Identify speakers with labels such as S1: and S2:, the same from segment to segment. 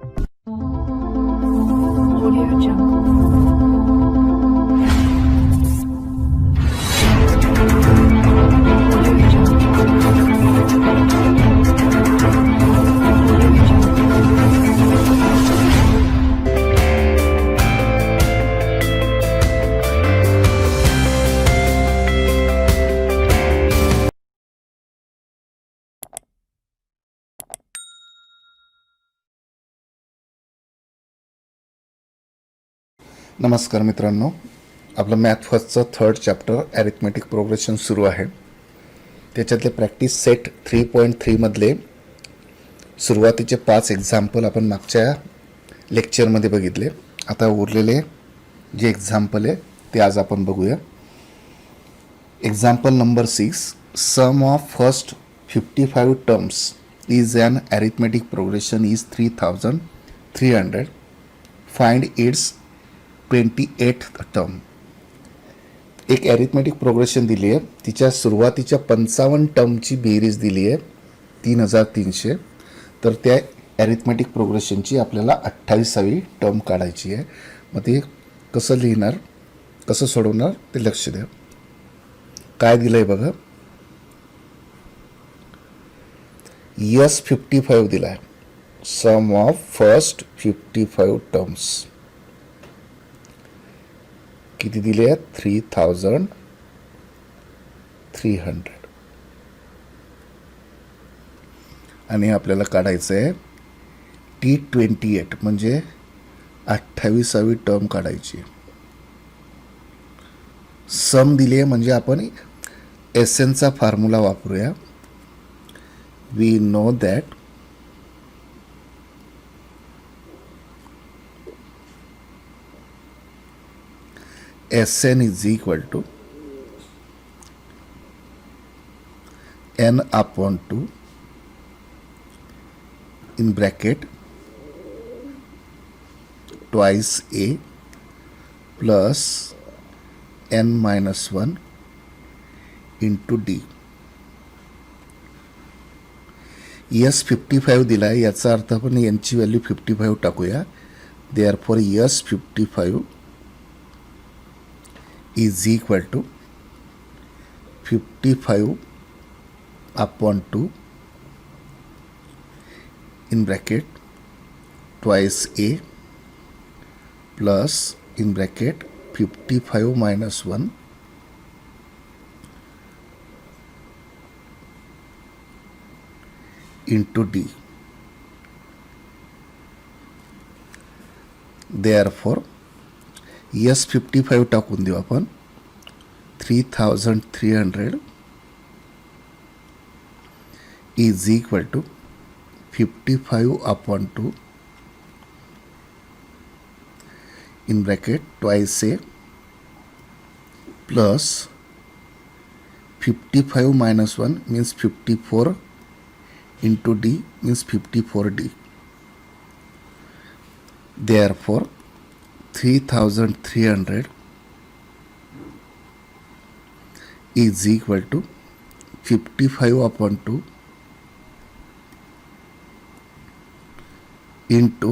S1: Audio Jungle. Audio
S2: नमस्कार मित्रांनो, आपलं मॅथ फर्स्टचं थर्ड चॅप्टर ॲरिथमेटिक प्रोग्रेशन सुरू आहे. त्याच्यातले प्रॅक्टिस सेट 3.3मधले सुरुवातीचे 5 एक्झाम्पल आपण मागच्या लेक्चरमध्ये बघितले. आता उरलेले जे एक्झाम्पल आहे ते आज आपण बघूया. Example number 6, sum of first 55 terms is an arithmetic progression is 3300. Find its 28th term. एक ॲरिथमेटिक प्रोग्रेशन दिली आहे, तिच्या सुरुवातीच्या 55 टर्मची बेरीज दिली आहे 3300. तर त्या ॲरिथमेटिक प्रोग्रेशनची आपल्याला 28वी टर्म काढायची आहे. मग ते कसं लिहिणार, कसं सोडवणार ते लक्ष द्या. काय दिलं आहे बघा, S55 दिला आहे. सम ऑफ फर्स्ट 55 टर्म्स किती दिले आहेत, 3300. आणि आपल्याला काढायचं आहे T28 म्हणजे 28वी टर्म काढायची. सम दिली आहे म्हणजे आपण एसएनचा फॉर्म्युला वापरूया. We know that Sn is equal to n upon 2 in bracket twice a plus n minus 1 into d. S55 दिला आहे, याचा अर्थ आपण यांची व्हॅल्यू 55 टाकूया. Therefore S55 is equal to 55 upon 2 in bracket twice a plus in bracket 55 minus 1 into d. Therefore S55 टाकून देऊ आपण. 3300 is equal to 55 upon 2 in bracket twice a plus 55 minus 1 means 54 into d means 54d. Therefore 3300 is equal to 55 upon 2 into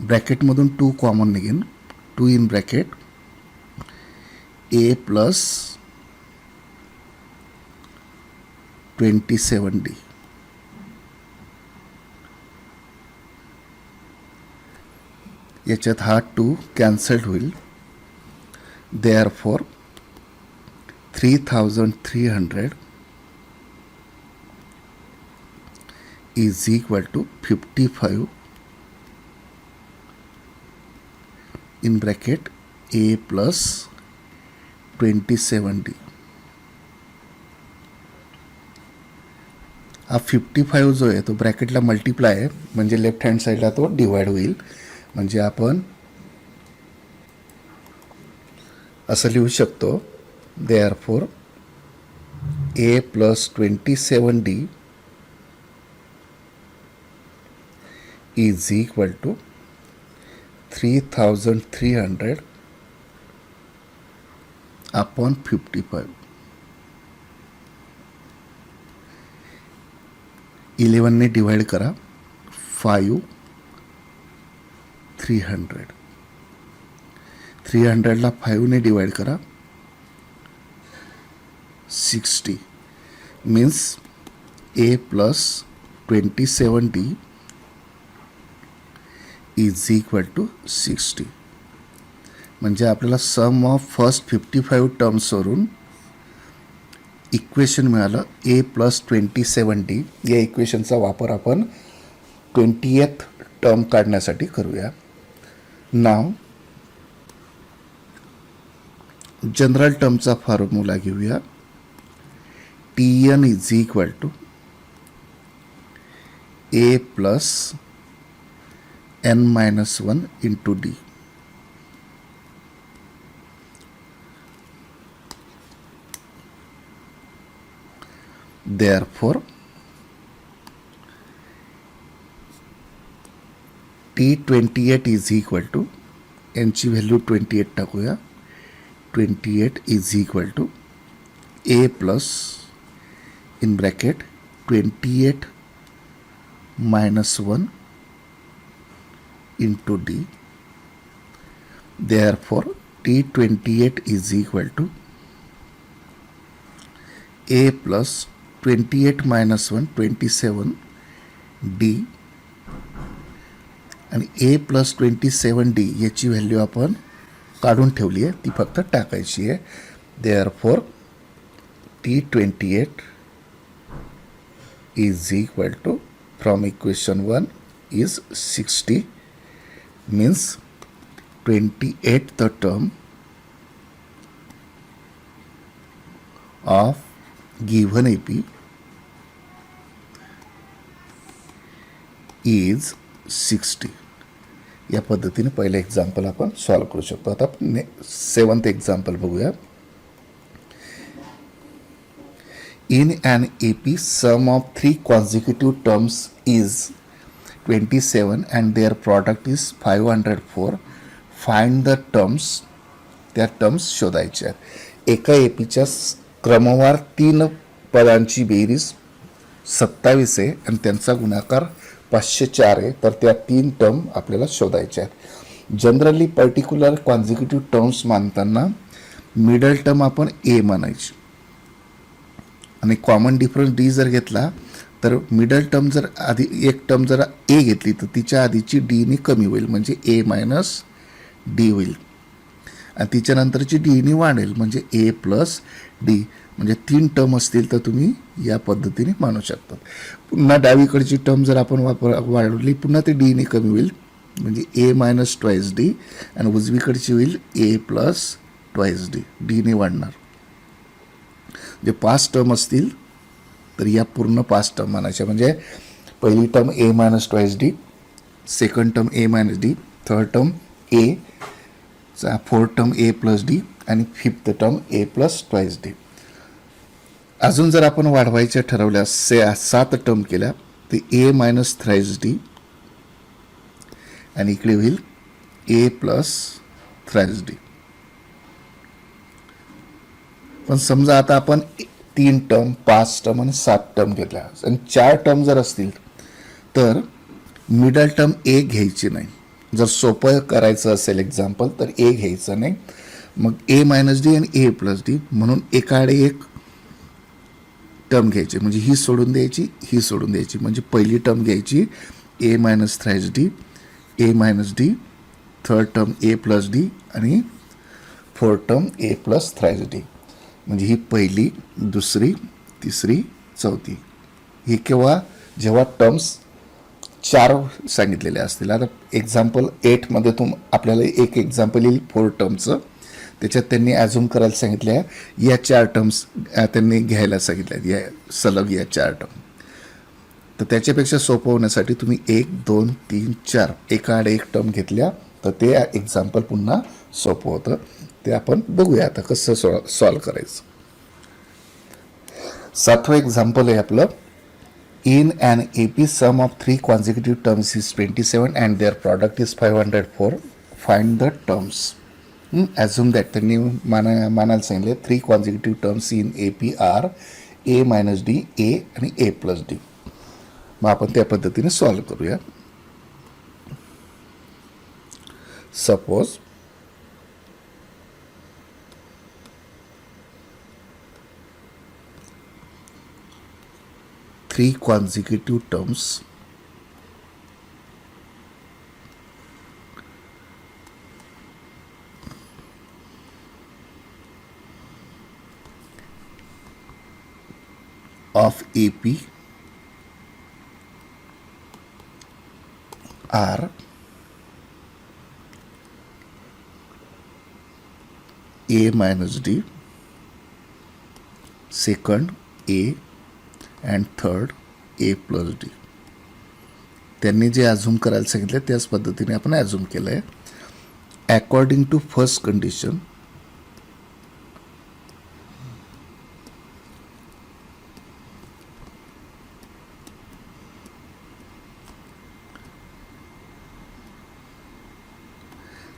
S2: bracket मधून 2 common निघेन. 2 in bracket a plus 27d. याच्यात हा 2 cancelled होईल. Therefore 3300 is equal to 55 in bracket a plus 27d. हा 55 जो आहे तो ब्रॅकेटला multiply आहे, म्हणजे लेफ्ट हँड साईडला तो डिवाइड होईल. म्हणजे आपण असं लिहू शकतो, therefore a plus 27d is equal to 3300 upon 55. 11 ने डिवाइड करा. 5 300. 300ला 5ने डिवाइड करा, 60 means A plus 27D is equal to 60. म्हणजे आपल्याला सम ऑफ फर्स्ट 55 टर्म्सवरून इक्वेशन मिळालं A प्लस 27D. या इक्वेशनचा वापर आपण 20th टर्म काढण्यासाठी करूया. नाव जनरल टर्मचा फॉर्म्युला घेऊया. TN is equal to A plus n-1 into D. Therefore, T28 is equal to, यांची व्हॅल्यू 28 टाकूया. 28 is equal to A plus in bracket 28 minus 1 into D. Therefore, T28 is equal to A plus 28 minus 1 27 D आणि A plus 27D याची value आपण काढून ठेवली आहे, ती फक्त टाकायची आहे. Therefore T28 is equal to, from equation 1 is 60 means 28 the term of given AP is 60. या पद्धतीने पहिलं एक्झाम्पल आपण सॉल्व करू शकतो. आता आपण 7th एक्झाम्पल बघूया. In an AP sum of 3 consecutive terms is 27 and their product is 504. Find the terms. त्या टर्म्स शोधायच्या आहेत. एका APच्या क्रमवार 3 पदांची बेरीज 27 आहे आणि त्यांचा गुणाकार 504 आहे. तर त्या 3 टर्म आपल्याला शोधायच्या आहेत. जनरली पर्टिक्युलर कॉन्झिक्युटिव्ह टर्म्स मानताना मिडल टर्म आपण A मानायची आणि कॉमन डिफरन्स D जर घेतला तर मिडल टर्म जर आधी एक टर्म जर A घेतली तर तिच्या आधीची D ने कमी होईल, म्हणजे A मायनस D होईल आणि तिच्यानंतरची D ने वाढेल, म्हणजे A प्लस D. म्हणजे 3 टर्म असतील तर तुम्ही या पद्धतीने मानू शकता. पुन्हा डावीकडची टर्म जर आपण वाढवली पुन्हा ते D ने कमी होईल, म्हणजे A मायनस ट्वाईस D आणि उजवीकडची होईल A प्लस ट्वाईस D ने वाढणार. जे 5 टर्म असतील तर या पूर्ण 5 टर्म मानायच्या. म्हणजे पहिली term A minus twice D, second term A minus D, third term A, fourth term A plus D आणि fifth term A plus twice D. अजून जर आपण वाढवायच्या ठरवल्यास 7 टर्म केल्या तर A मायनस थ्राईस D आणि इकडे होईल A प्लस थ्राईस D. पण समजा आता आपण 3 टर्म 5 टर्म आणि 7 टर्म घेतल्या आणि 4 टर्म जर असतील तर मिडल टर्म A घ्यायची नाही. जर सोपं करायचं असेल एक्झाम्पल तर A घ्यायचं नाही, मग A मायनस D आणि A प्लस D म्हणून एकाडे एक टर्म घ्यायची. म्हणजे ही सोडून द्यायची, ही सोडून द्यायची. म्हणजे पहिली टर्म घ्यायची A minus thrice D, A minus D, third term A plus D आणि fourth term A plus thrice D. म्हणजे ही पहिली, दुसरी, तिसरी, चौथी. हे केव्हा, जेव्हा टर्म्स 4 सांगितलेले असतील. आता एक्झाम्पल 8मध्ये आपल्याला एक एक्झाम्पल येईल 4 टर्मचं. त्याच्यात त्यांनी ॲझ्युम करायला सांगितलं आहे या 4 टर्म्स त्यांनी घ्यायला सांगितल्या आहेत, या सलग या 4 टर्म. तर त्याच्यापेक्षा सोपं होण्यासाठी तुम्ही 1 2 3 4 एकाआड एक टर्म घेतल्या तर ते एक्झाम्पल पुन्हा सोपं होतं. ते आपण बघूया आता कसं सॉल्व करायचं. 7वं एक्झाम्पल आहे आपलं. In an AP sum of 3 consecutive terms is 27 and their product is 504. Find the terms. Assume that त्यांनी मानायला सांगितले 3 consecutive terms in AP are A minus D, A आणि A प्लस D. मग आपण त्या पद्धतीने सॉल्व करूया. Suppose three consecutive terms of AP are A minus D, second A and third A plus D. त्यांनी जे ॲझ्युम करायला सांगितलं त्याच पद्धतीने आपण ॲझ्युम केलं आहे. अकॉर्डिंग टू फर्स्ट कंडिशन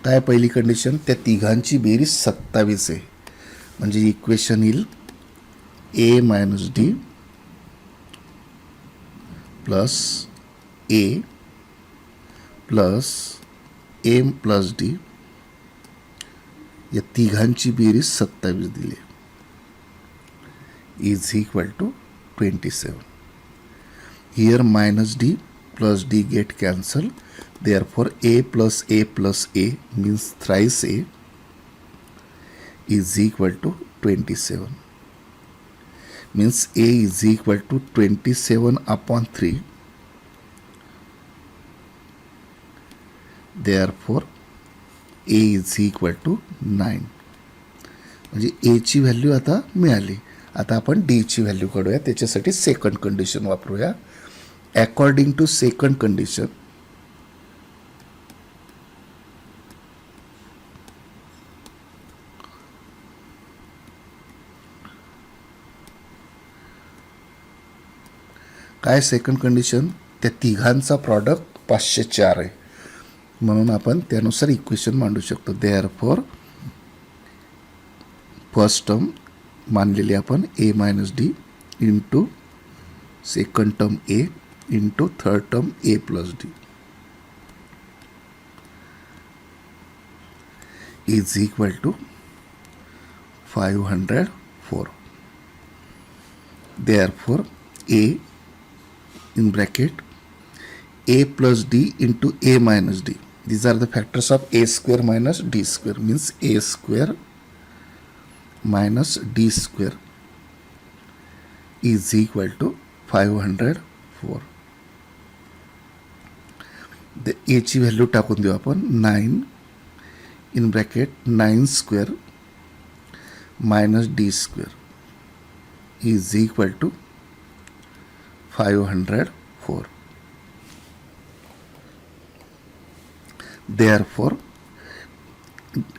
S2: काय पहिली कंडिशन, त्या तिघांची बेरीज 27 आहे. म्हणजे इक्वेशन येईल A minus D plus A plus M plus D, या तिघांची बेरीज 27 दिली is equal to 27. Here minus D plus d get cancelled, therefore a plus a means thrice a is equal to 27, means a is equal to 27 upon 3, therefore a is equal to 9. म्हणजे a ची value आता मिळाली. आता आपण d ची value काढूया. त्याच्यासाठी second condition वापरूया. According to second condition, काय सेकंड कंडिशन, त्या तिघांचा प्रॉडक्ट 504 आहे. म्हणून आपण त्यानुसार इक्वेशन मांडू शकतो. देअरफॉर फर्स्ट टर्म मानलेली आपण a minus d into second term a into third term a plus d is equal to 504. Therefore a in bracket a plus d into a minus d, these are the factors of a square minus d square, means a square minus d square is equal to 504. A ची value टाकून देऊ आपण. 9 in bracket 9 square minus d square is equal to 504. Therefore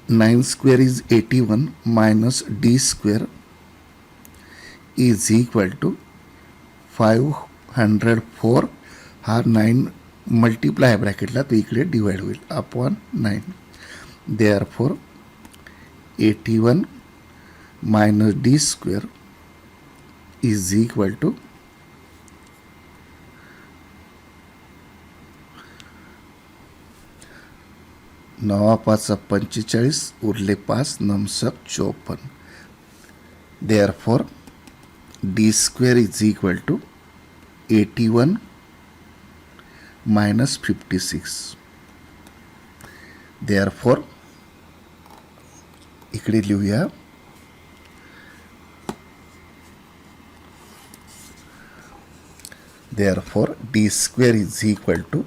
S2: 9 square is 81 minus d square is equal to 504. हा 9 multiply ब्रॅकेटला तो इकडे divide होईल upon 9. Therefore 81 minus d square is equal to 9 5 45 उरले 5 9 54. Therefore d square is equal to 81 minus 56. Therefore इकडे लिहूया. Therefore d square is equal to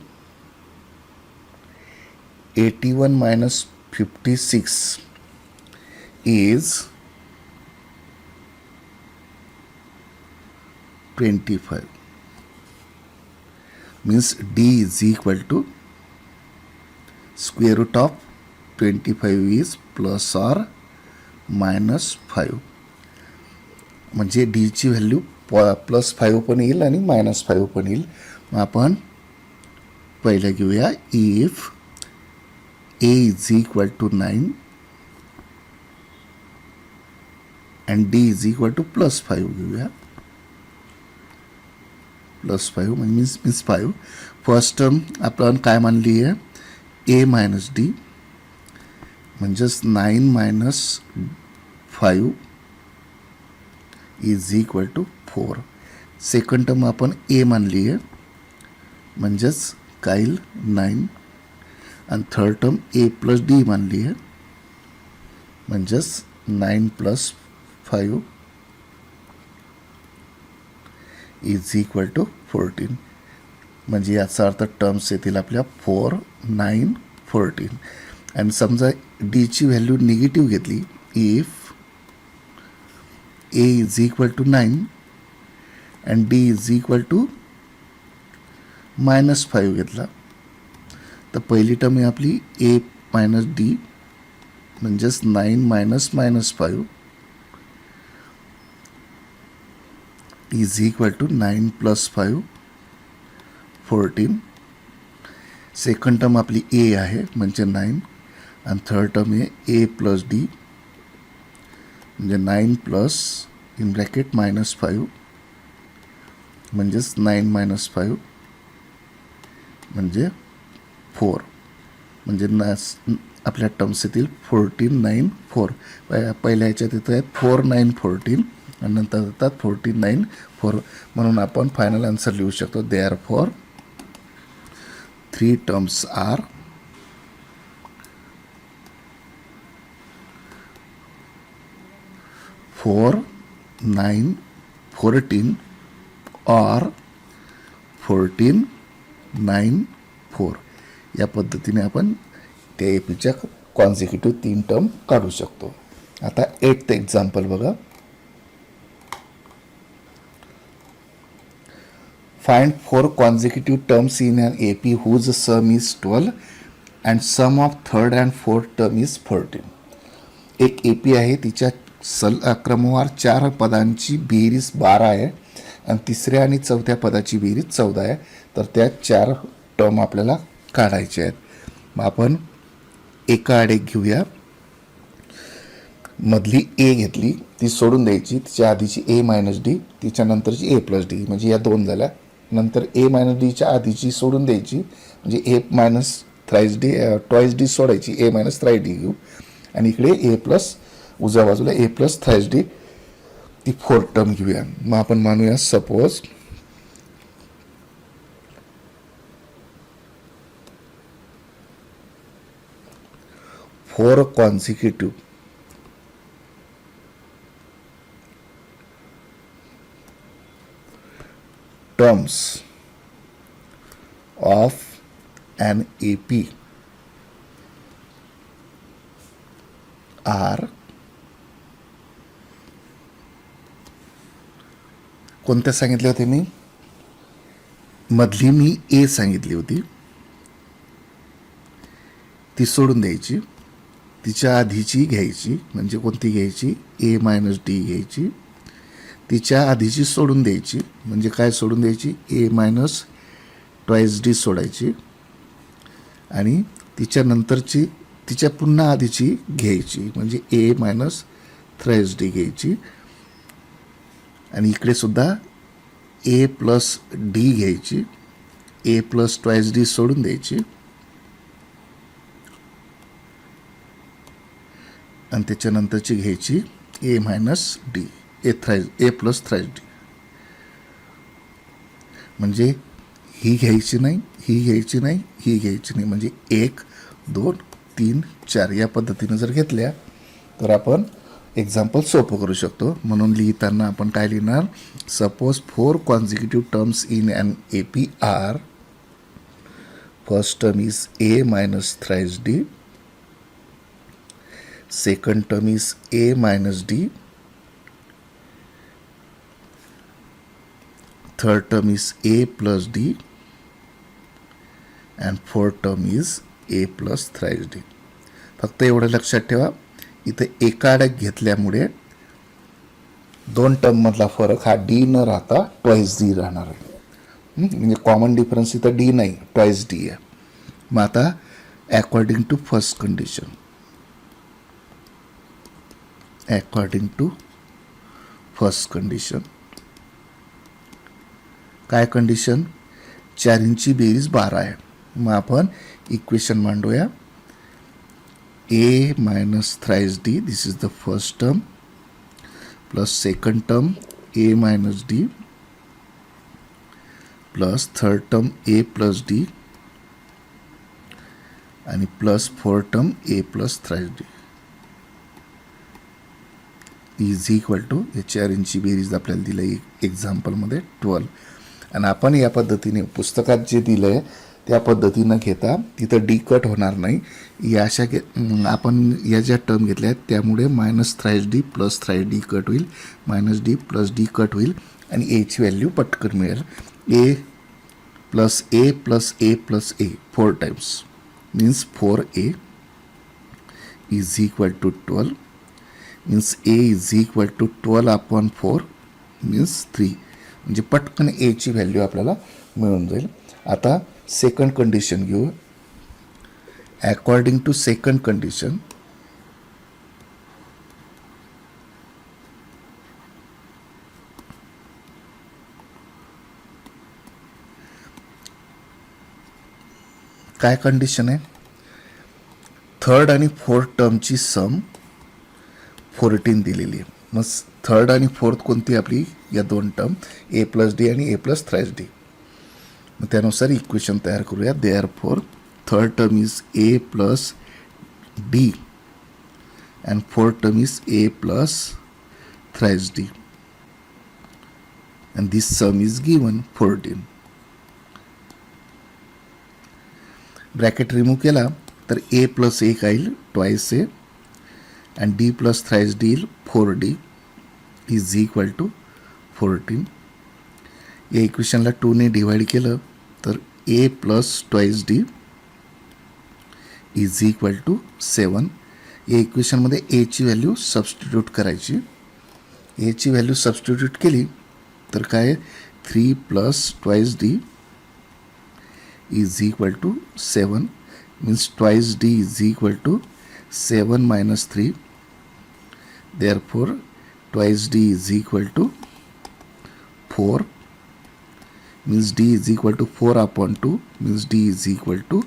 S2: 81 minus 56 is 25. Means d is equal to square root of 25 is plus or minus 5. म्हणजे d ची value +5 पण येईल आणि -5 पण येईल. मग आपण पहिला घेऊया. If a is equal to 9 and d is equal to +5 घेऊया. +5 मीन्स 5. फर्स्ट टर्म आपण काय मानली आहे, a मायनस डी म्हणजेच 9 minus 5 is equal to 4. Second term आपण ए मानली आहे, म्हणजेच काईल 9. आणि third term a plus d मानली आहे, म्हणजेच 9 प्लस 5 इज इक्वल टू 14. म्हणजे याचा अर्थ टर्म्स येतील आपल्या 4, 9, 14. आणि समजा डीची व्हॅल्यू निगेटिव्ह घेतली, if a is equal to 9 and d is equal to -5 घेतला, तर पहिली टर्म आहे आपली ए मायनस डी, म्हणजेच 9 minus -5 is equal to 9 plus 5 14. Second term आपली ए आहे म्हणजे 9, आणि थर्ड टर्म आहे ए प्लस डी म्हणजे 9 प्लस इन ब्रॅकेट -5 म्हणजेच 9 मायनस 5 म्हणजे 4. म्हणजे आपल्या टर्म्स येतील 14, 9, 4. पहिल्या ह्याच्यात येतं आहेत 4, 9, 14 आणि नंतर येतात 14, 9, 4. म्हणून आपण फायनल आन्सर लिहू शकतो. Therefore 3 terms are 4, 9, 14 or 14, 9, 4. या पद्धतीने आपण त्या एपीच्या कॉन्झिक्युटिव्ह 3 टर्म काढू शकतो. आता 8th एक्झाम्पल बघा. Find 4 consecutive terms in an AP whose sum is 12 and sum of third and fourth term is 14. एक AP आहे, तिच्या क्रमवार 4 पदांची बेरीज 12 आहे आणि तिसऱ्या आणि चौथ्या पदाची बेरीज 14 आहे. तर त्या 4 टर्म आपल्याला काढायचे आहेत. मग आपण एका आड एक घेऊया. मधली ए घेतली, ती सोडून द्यायची. तिच्या आधीची ए मायनस डी, तिच्या नंतरची ए प्लस डी, म्हणजे या 2 झाल्या. नंतर ए मायनस डीच्या आधीची सोडून द्यायची, म्हणजे a minus thrice d twice d सोडायची, ए मायनस थ्राईस डी घेऊ. आणि इकडे ए प्लस उजव्या बाजूला ए प्लस थ्राईस डी, ती 4 टर्म घेऊया. मग आपण मानूया suppose four consecutive terms of an AP are कोणत्या सांगितले होते मी? मधली मी ए सांगितली होती, ती सोडून द्यायची. तिच्या आधीची घ्यायची, म्हणजे कोणती घ्यायची? ए मायनस डी घ्यायची. तिच्या आधीची सोडून द्यायची, म्हणजे काय सोडून द्यायची? ए मायनस ट्वाईस डी सोडायची. आणि तिच्या नंतरची, तिच्या पुन्हा आधीची घ्यायची, म्हणजे ए मायनस थ्राईस डी घ्यायची. आणि इकडे सुद्धा ए प्लस डी घ्यायची, ए प्लस ट्वाईस डी सोडून द्यायची. आणि त्याच्यानंतरची घ्यायची ए मायनस डी, ए प्लस थ्राईस डी. म्हणजे ही घ्यायची नाही, ही घ्यायची नाही, ही घ्यायची नाही. म्हणजे 1, 2, 3, 4 या पद्धतीने जर घेतल्या तर आपण एक्झाम्पल सोपं करू शकतो. म्हणून लिहिताना आपण काय लिहिणार? Suppose 4 consecutive terms in an A P R. First term is a minus thrice d, second term is a minus d, third term is a plus d and fourth term is a plus thrice d. फक्त एवढं लक्षात ठेवा, इथं एका आड्यात घेतल्यामुळे 2 टर्ममधला फरक हा D न राहता ट्वाईस डी राहणार आहे. म्हणजे कॉमन डिफरन्स इथं डी नाही, ट्वाईस डी आहे. मग आता according to first condition, according to first condition काय कंडिशन? 4 बेरीज 12 आहे. मग आपण इक्वेशन मांडूया. a minus thrice d, this is the first term, plus second term a minus d, plus third term a plus d, आणि plus fourth term a plus thrice d is equal to या चारींची बेरीज आपल्याला दिलं आहे एक्झाम्पलमध्ये 12. आणि आपण या पद्धतीने पुस्तकात जे दिलं आहे त्या पद्धतीनं घेता तिथं डी कट होणार नाही. या अशा आपण या ज्या टर्म घेतल्या आहेत त्यामुळे minus thrice d plus thrice d cut होईल, minus D plus d cut होईल आणि एची व्हॅल्यू पटकन मिळेल. A plus A plus A plus a 4 times means 4a is equal to 12, means a is equal to 12 upon 4 means 3. म्हणजे पटकन a ची value आपल्याला मिळून जाईल. आता सेकंड कंडिशन घेऊ. अकॉर्डिंग टू सेकंड कंडिशन काय कंडिशन आहे, थर्ड आणि फोर्थ टर्मची सम 14 दिलेली आहे. मग थर्ड आणि फोर्थ कोणती आपली या दोन टर्म ए प्लस डी आणि ए प्लस थ्राइस डी. मग त्यानुसार इक्वेशन तयार करूया. Therefore third term is a plus d and fourth term is a plus thrice D and this some is given 14. Bracket remove केला तर ए प्लस ए काय येईल twice A and D plus thrice D येईल 4d is equal to 14. या इक्वेशनला 2ने divide केलं तर a plus twice d is equal to 7. या इक्वेशनमध्ये एची व्हॅल्यू सबस्टिट्यूट करायची. एची व्हॅल्यू सबस्टिट्यूट केली तर काय 3 plus twice D is equal to 7, means twice d is equal to 7 minus 3. Therefore twice d is equal to 4, means d is equal to 4 upon 2, means d is equal to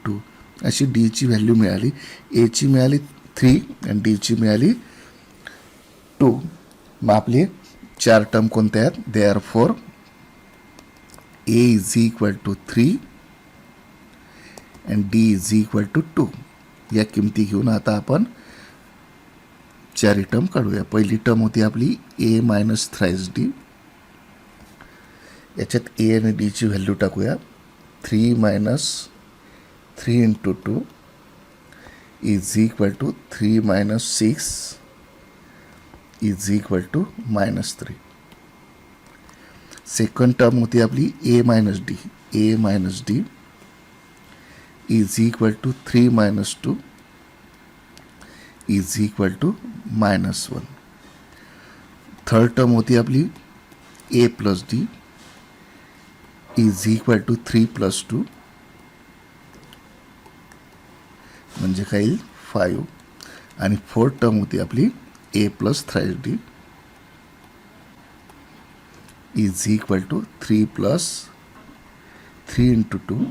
S2: 2. अशी d ची value मिळाली. a ची मिळाली 3 आणि d ची मिळाली 2. मग आपले चार टर्म कोणते आहेत, therefore a is equal to 3 and d is equal to 2. या किमती घेऊन आता आपण चारी टर्म काढूया. पहिली टर्म होती आपली a मायनस थ्राइस डी. याच्यात a आणि d ची व्हॅल्यू टाकूया. 3 minus 3 into 2 is equal to 3 minus 6 is equal to minus 3. Second term होती आपली a minus d. a minus d is equal to 3 minus 2 is equal to minus 1. Third term होती आपली a plus d is equal to 3 plus 2 म्हणजे काय येईल 5. आणि fourth term होती आपली a plus thrice d is equal to 3 plus 3 into 2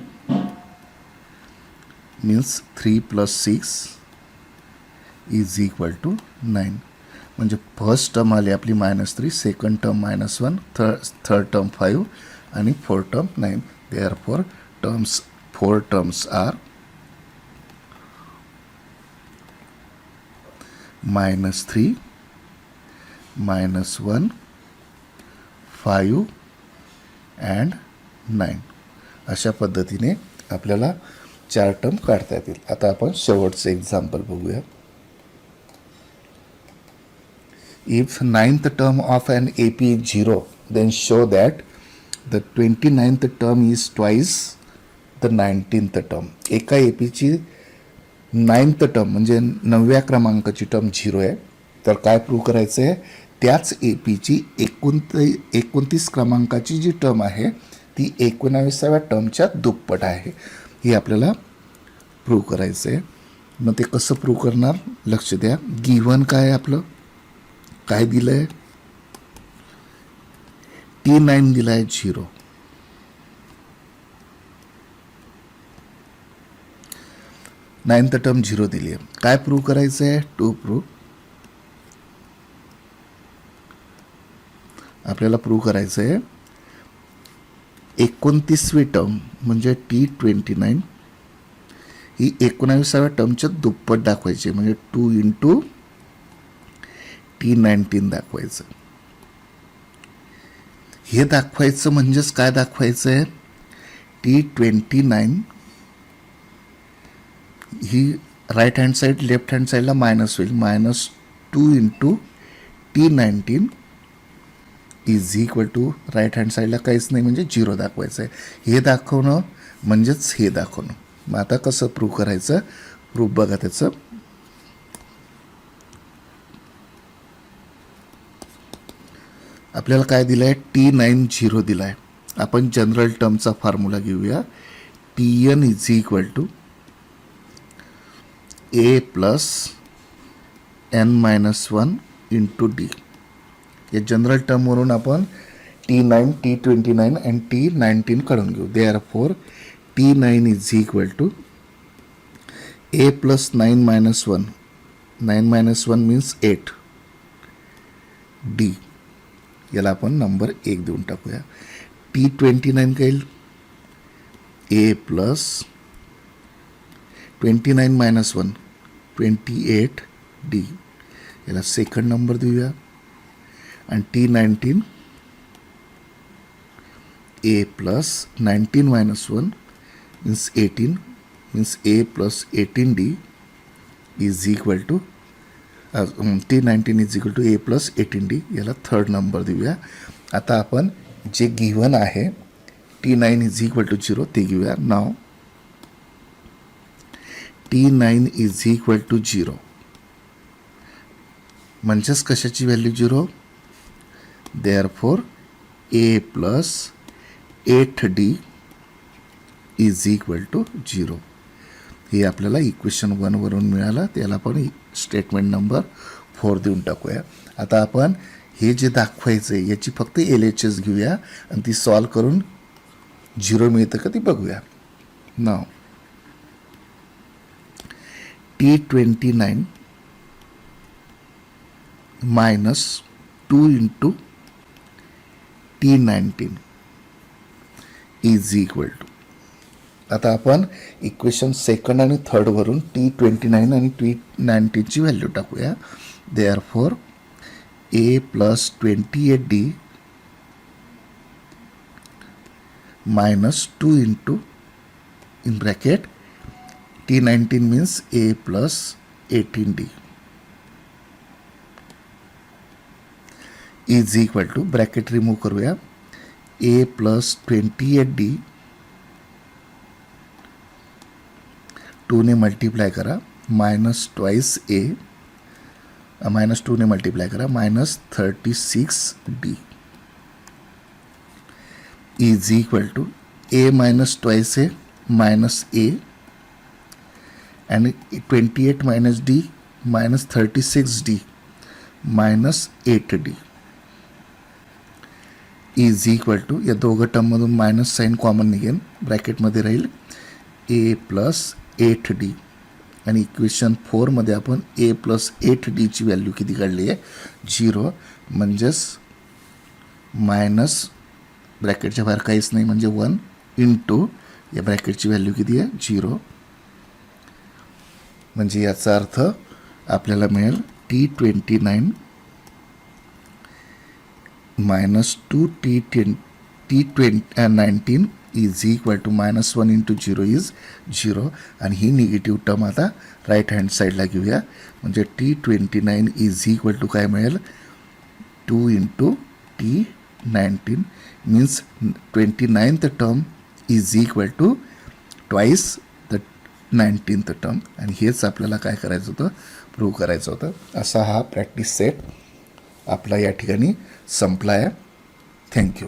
S2: means 3 plus 6 is equal to 9. म्हणजे first term आली आपली -3, सेकंड टर्म -1, थर्ड टर्म 5 आणि fourth term 9. Therefore terms 4 terms are -3, -1, 5 and 9. अशा पद्धतीने आपल्याला चार टर्म काढता येतील. आता आपण शेवटचं एक्झाम्पल बघूया. If 9th term of an AP is 0, then show that the 29th term is twice the 19th term. एका APची 9th टर्म म्हणजे 9व्या क्रमांकाची टर्म 0 आहे, तर काय प्रूव्ह करायचं आहे, त्याच APची 29 क्रमांकाची जी टर्म आहे ती 19व्या टर्मच्या दुप्पट आहे. हे आपल्याला प्रूव्ह करायचं आहे. मग ते कसं प्रूव्ह करणार, लक्ष द्या. गिव्हन काय आहे आपलं, काय दिलं आहे, T9 दिला आहे 0. नाईन्थ टर्म 0 दिली आहे. काय प्रूव्ह करायचं आहे? टू प्रूव्ह आपल्याला प्रूव्ह करायचं आहे 29वी टर्म म्हणजे T29 ही 19व्या टर्मच्या दुप्पट दाखवायची म्हणजे 2 इंटू T19 दाखवायचं. हे दाखवायचं म्हणजेच काय दाखवायचं आहे? T29 ही right hand side left hand साईडला मायनस होईल. -2 into T19 is equal to right hand साईडला काहीच नाही म्हणजे 0 दाखवायचं आहे. हे दाखवणं म्हणजेच हे दाखवणं. मग आता कसं प्रूव्ह करायचं? प्रूफ बघा त्याचं. आपल्याला काय दिलं आहे? T90 दिला आहे. आपण जनरल टर्मचा फॉर्म्युला घेऊया. Tn is equal to A plus n-1 into d. या जनरल टर्मवरून आपण T9, T29 आणि T19 काढून घेऊ. Therefore T9 is equal to A plus 9-1. 9-1 means 8 d. याला आपण नंबर 1 देऊन टाकूया. T29 काय येईल? A प्लस 29-1 28 डी. याला सेकंड नंबर देऊया. आणि T19 A plus 19-1 means 18 means A plus 18 d is equal to T19 is equal to A plus 18 d. याला थर्ड नंबर देऊया. आता आपण जे गिव्हन आहे T9 इज इक्वल टू 0 ते घेऊया. नाव T9 इज इक्वल टू 0 म्हणजेच कशाची value 0? Therefore A plus 8D is equal to 0. हे आपल्याला इक्वेशन 1 वरून मिळालं. त्याला आपण स्टेटमेंट नंबर 4 देऊन टाकूया. आता आपण हे जे दाखवायचं आहे याची फक्त LHS घेऊया आणि ती सॉल्व करून 0 मिळतं का ती बघूया. नाव T29 minus 2 into T19 is equal to. आता आपण इक्वेशन सेकंड आणि थर्ड वरून T29 आणि T19 ची व्हॅल्यू टाकूया. Therefore A plus 28D minus 2 into in bracket T19 means A plus 18D is equal two bracket remove करूया. A plus 28D 2 ने multiply करा मायनस ट्वाइस A मायनस 2 ने multiply करा minus 36D is equal to A minus twice A minus A and 28 minus D minus 36D minus 8D is equal to या दोघं टर्ममधून minus sine common निघेल. ब्रॅकेटमध्ये राहील A plus 8D आणि equation 4मध्ये आपण A plus 8D ची value किती काढली आहे? 0. म्हणजेच मायनस ब्रॅकेटच्या बाहेर काहीच नाही म्हणजे 1 इंटू या ब्रॅकेटची व्हॅल्यू किती आहे? 0. म्हणजे याचा अर्थ आपल्याला मिळेल T29 minus 2 T19 is equal to minus 1 into 0 is 0. आणि ही निगेटिव्ह टर्म आता राईट हँड साईडला घेऊया. म्हणजे T29 इज इक्वल टू काय मिळेल? 2 into T19 means 29th term is equal to twice the 19th term. आणि हेच आपल्याला काय करायचं होतं? प्रूव्ह करायचं होतं. असा हा प्रॅक्टिस सेट आपला या ठिकाणी संपला आहे. थँक्यू.